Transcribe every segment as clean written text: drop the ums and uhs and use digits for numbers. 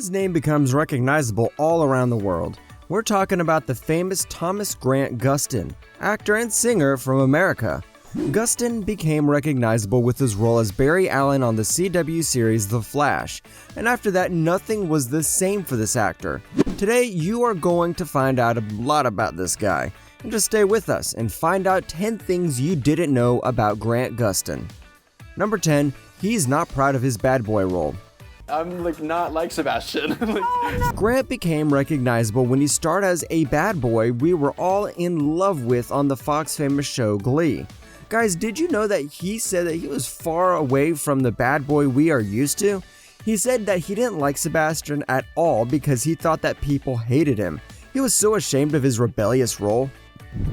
his name becomes recognizable all around the world. We're talking about the famous Thomas Grant Gustin, actor and singer from America. Gustin became recognizable with his role as Barry Allen on the CW series The Flash, and after that nothing was the same for this actor. Today you are going to find out a lot about this guy, and just stay with us and find out 10 things you didn't know about Grant Gustin. Number 10, he's not proud of his bad boy role. I'm not like Sebastian. Grant became recognizable when he starred as a bad boy we were all in love with on the Fox famous show Glee. Guys, did you know that he said that he was far away from the bad boy we are used to? He said that he didn't like Sebastian at all because he thought that people hated him. He was so ashamed of his rebellious role.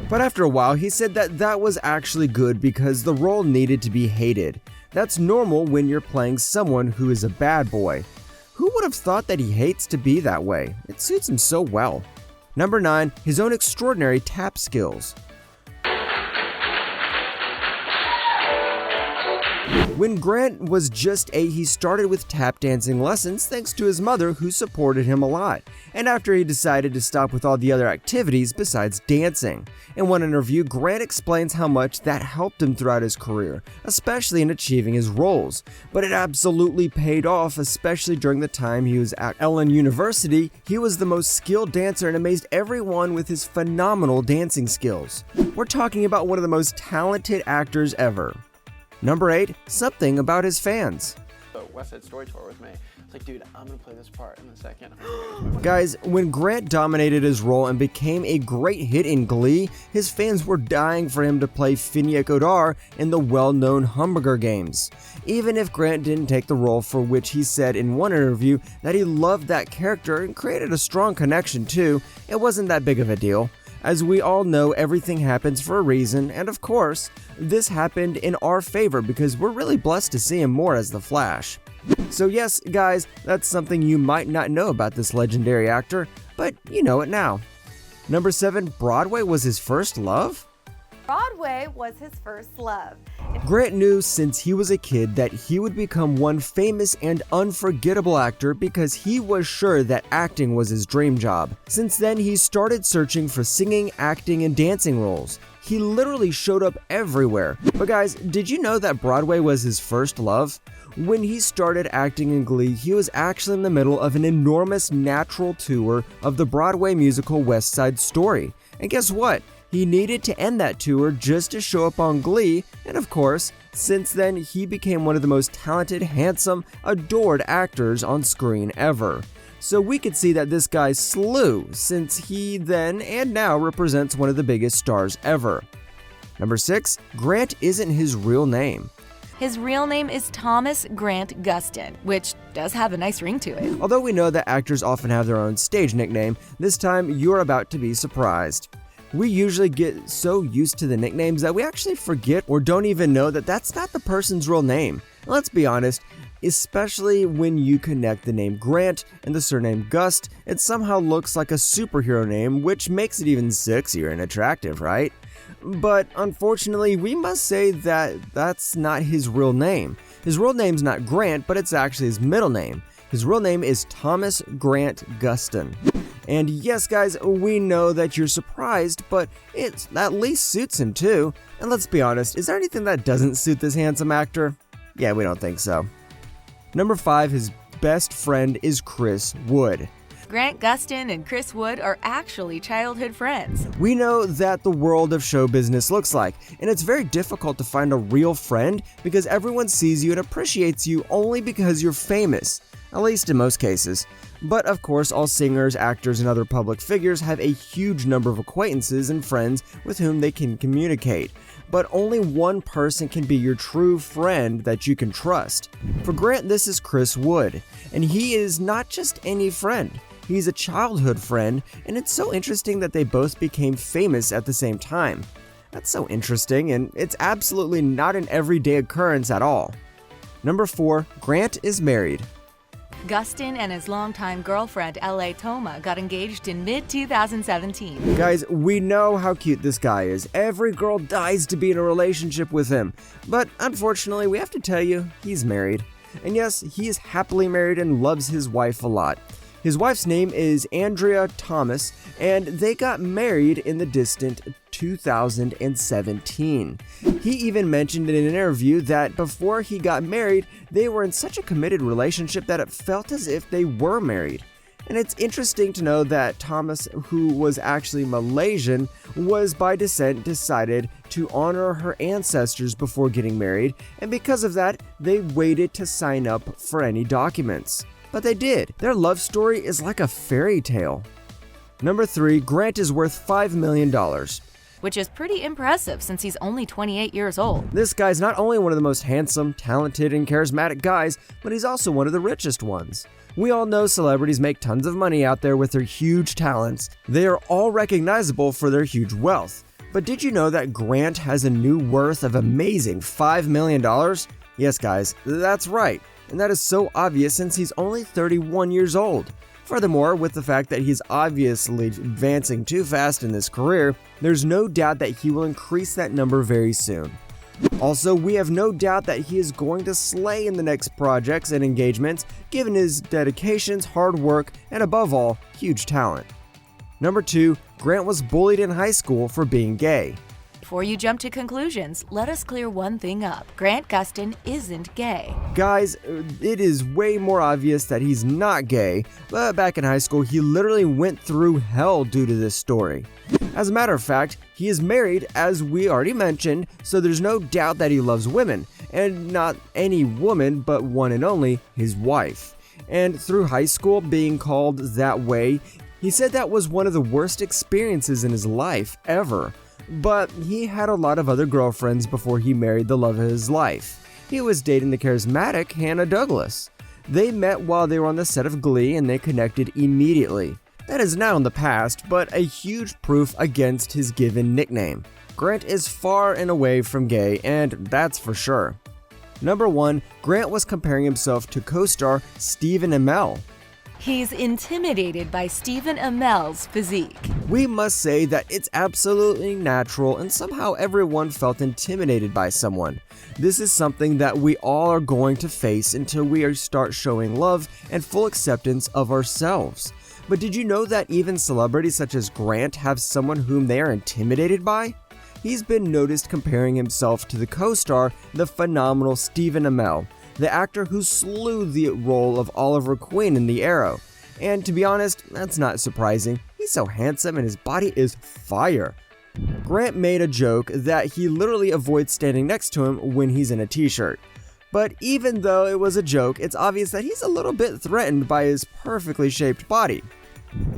But after a while, he said that that was actually good because the role needed to be hated. That's normal when you're playing someone who is a bad boy. Who would have thought that he hates to be that way? It suits him so well. Number 9, his own extraordinary tap skills. When Grant was just 8, he started with tap dancing lessons thanks to his mother who supported him a lot, and after he decided to stop with all the other activities besides dancing. In one interview, Grant explains how much that helped him throughout his career, especially in achieving his roles. But it absolutely paid off, especially during the time he was at Ellen University. He was the most skilled dancer and amazed everyone with his phenomenal dancing skills. We're talking about one of the most talented actors ever. Number 8, something about his fans. So West Side Story tour with me. It's like, dude, I'm gonna play this part in a second. Guys, when Grant dominated his role and became a great hit in Glee, his fans were dying for him to play Finnick Odaar in the well-known Hunger Games. Even if Grant didn't take the role, for which he said in one interview that he loved that character and created a strong connection too, it wasn't that big of a deal. As we all know, everything happens for a reason, and of course, this happened in our favor because we're really blessed to see him more as the Flash. So yes, guys, that's something you might not know about this legendary actor, but you know it now. Number 7, Broadway was his first love? Broadway was his first love. Grant knew since he was a kid that he would become one famous and unforgettable actor because he was sure that acting was his dream job. Since then, he started searching for singing, acting, and dancing roles. He literally showed up everywhere. But guys, did you know that Broadway was his first love? When he started acting in Glee, he was actually in the middle of an enormous natural tour of the Broadway musical West Side Story. And guess what? He needed to end that tour just to show up on Glee, and of course, since then he became one of the most talented, handsome, adored actors on screen ever. So we could see that this guy slew, since he then and now represents one of the biggest stars ever. Number 6, Grant isn't his real name. His real name is Thomas Grant Gustin, which does have a nice ring to it. Although we know that actors often have their own stage nickname, this time you're about to be surprised. We usually get so used to the nicknames that we actually forget or don't even know that that's not the person's real name. Let's be honest, especially when you connect the name Grant and the surname Gust, it somehow looks like a superhero name, which makes it even sexier and attractive, right? But unfortunately, we must say that that's not his real name. His real name's not Grant, but it's actually his middle name. His real name is Thomas Grant Gustin. And yes, guys, we know that you're surprised, but it at least suits him too. And let's be honest, is there anything that doesn't suit this handsome actor? Yeah, we don't think so. Number 5, his best friend is Chris Wood. Grant Gustin and Chris Wood are actually childhood friends. We know that the world of show business looks like, and it's very difficult to find a real friend because everyone sees you and appreciates you only because you're famous, at least in most cases. But of course, all singers, actors, and other public figures have a huge number of acquaintances and friends with whom they can communicate. But only one person can be your true friend that you can trust. For Grant, this is Chris Wood, and he is not just any friend. He's a childhood friend, and it's so interesting that they both became famous at the same time. That's so interesting, and it's absolutely not an everyday occurrence at all. Number 4, Grant is married. Gustin and his longtime girlfriend, L.A. Toma, got engaged in mid-2017. Guys, we know how cute this guy is. Every girl dies to be in a relationship with him. But unfortunately, we have to tell you, he's married. And yes, he is happily married and loves his wife a lot. His wife's name is Andrea Thomas, and they got married in the distant 2017. He even mentioned in an interview that before he got married, they were in such a committed relationship that it felt as if they were married. And it's interesting to know that Thomas, who was actually Malaysian, was by descent decided to honor her ancestors before getting married, and because of that, they waited to sign up for any documents. But they did. Their love story is like a fairy tale. Number 3, Grant is worth $5 million. Which is pretty impressive since he's only 28 years old. This guy's not only one of the most handsome, talented, and charismatic guys, but he's also one of the richest ones. We all know celebrities make tons of money out there with their huge talents. They are all recognizable for their huge wealth. But did you know that Grant has a new worth of amazing $5 million? Yes, guys, that's right. And that is so obvious since he's only 31 years old. Furthermore, with the fact that he's obviously advancing too fast in his career, there's no doubt that he will increase that number very soon. Also, we have no doubt that he is going to slay in the next projects and engagements, given his dedications, hard work, and above all, huge talent. Number 2, Grant was bullied in high school for being gay. Before you jump to conclusions, let us clear one thing up. Grant Gustin isn't gay. Guys, it is way more obvious that he's not gay, but back in high school, he literally went through hell due to this story. As a matter of fact, he is married, as we already mentioned, so there's no doubt that he loves women, and not any woman, but one and only, his wife. And through high school being called that way, he said that was one of the worst experiences in his life ever. But he had a lot of other girlfriends before he married the love of his life. He was dating the charismatic Hannah Douglas. They met while they were on the set of Glee and they connected immediately. That is now in the past, but a huge proof against his given nickname. Grant is far and away from gay, and that's for sure. Number 1, Grant was comparing himself to co-star Stephen Amells. He's intimidated by Stephen Amells' physique. We must say that it's absolutely natural and somehow everyone felt intimidated by someone. This is something that we all are going to face until we start showing love and full acceptance of ourselves. But did you know that even celebrities such as Grant have someone whom they are intimidated by? He's been noticed comparing himself to the co-star, the phenomenal Stephen Amells, the actor who slew the role of Oliver Queen in The Arrow. And to be honest, that's not surprising. He's so handsome and his body is fire. Grant made a joke that he literally avoids standing next to him when he's in a t-shirt. But even though it was a joke, it's obvious that he's a little bit threatened by his perfectly shaped body.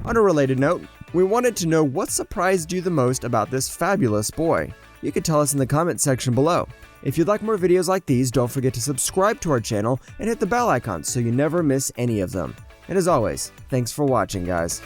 On a related note, we wanted to know what surprised you the most about this fabulous boy. You can tell us in the comment section below. If you'd like more videos like these, don't forget to subscribe to our channel and hit the bell icon so you never miss any of them. And as always, thanks for watching, guys.